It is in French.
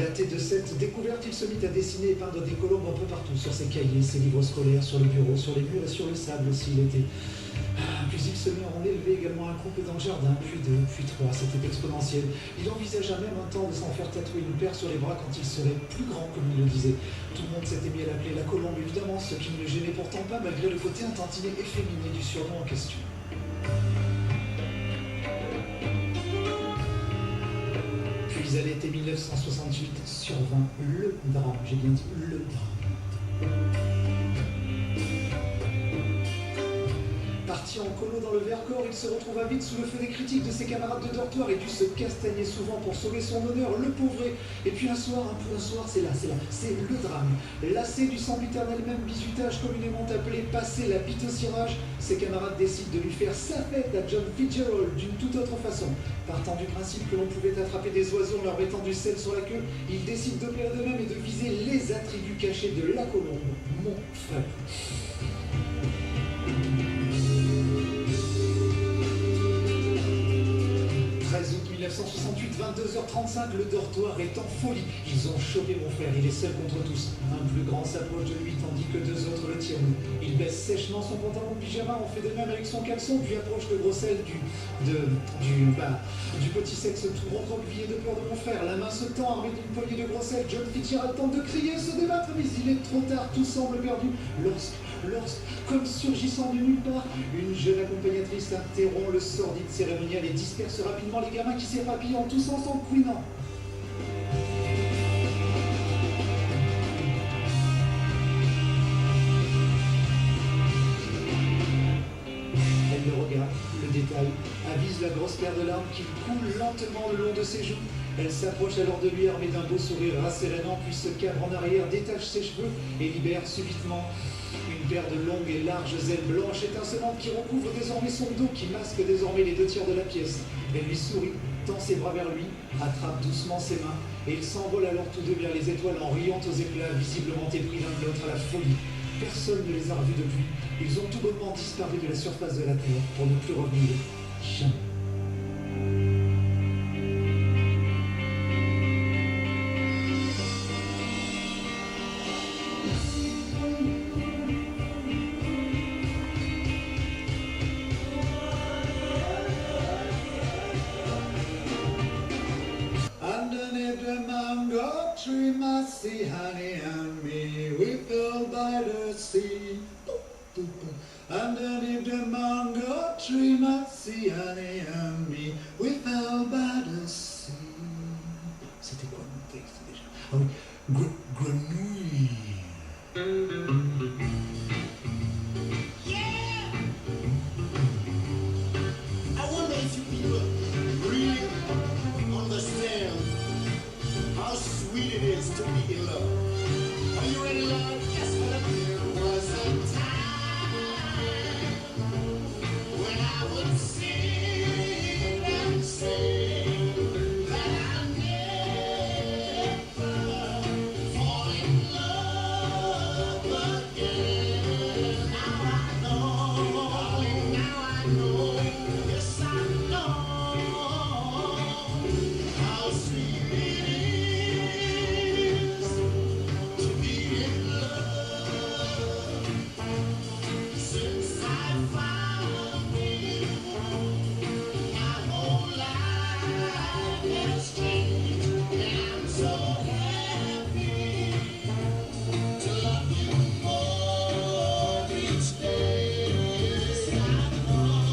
Gâté de cette découverte, il se mit à dessiner et peindre des colombes un peu partout, sur ses cahiers, ses livres scolaires, sur le bureau, sur les murs et sur le sable s'il était. Puis il se mit à en élever également un couple dans le jardin, puis deux, puis trois, c'était exponentiel. Il envisagea même un temps de s'en faire tatouer une paire sur les bras quand il serait plus grand, comme il le disait. Tout le monde s'était mis à l'appeler la colombe, évidemment, ce qui ne le gênait pourtant pas, malgré le côté un tantinet efféminé du surnom en question. Puis à l'été 1968 survint le drame, j'ai bien dit le drame. Parti en colo dans le Vercors, il se retrouva vite sous le feu des critiques de ses camarades de dortoir et dut se castagner souvent pour sauver son honneur, le pauvret. Et puis un soir, c'est le drame. Lassé du sempiternel même bisutage communément appelé passer la bite au cirage, ses camarades décident de lui faire sa fête à John Fitzgerald d'une toute autre façon. Partant du principe que l'on pouvait attraper des oiseaux en leur mettant du sel sur la queue, ils décident d'opérer de même et de viser les attributs cachés de la colombe, mon frère. 13 août 1968, 22h35, le dortoir est en folie. Ils ont chopé mon frère, il est seul contre tous. Un plus grand s'approche de lui tandis que deux autres le tirent. Il baisse sèchement son pantalon de pyjama, en fait de même avec son caleçon, puis approche le gros sel du petit sexe tout recroquevillé de peur de mon frère. La main se tend, armée d'une poignée de gros sel. John Fitzgerald tente de crier, se débattre, mais il est trop tard, tout semble perdu. Comme surgissant de nulle part, une jeune accompagnatrice interrompt le sordide cérémonial et disperse rapidement les gamins qui s'éparpillent en toussant sans couinant. Elle le regarde, le détail, avise la grosse paire de larmes qui coule lentement le long de ses joues. Elle s'approche alors de lui armée d'un beau sourire rassérénant, puis se cabre en arrière, détache ses cheveux et libère subitement une paire de longues et larges ailes blanches étincelantes qui recouvrent désormais son dos, qui masque désormais les deux tiers de la pièce. Elle lui sourit, tend ses bras vers lui, attrape doucement ses mains, et ils s'envolent alors tous deux vers les étoiles en riant aux éclats, visiblement épris l'un de l'autre à la folie. Personne ne les a revus depuis. Ils ont tout bonnement disparu de la surface de la Terre pour ne plus revenir. Jamais. Tree, my sea, honey, and me, we fell by the sea. Underneath the mango tree, my sea, honey, and me, we fell by the sea. C'était quoi mon texte déjà? Ah oui, grenouille. Yeah! I wonder if you people really understand how sweet it is to be in love. Are you ready, love? Yes, but there was a time.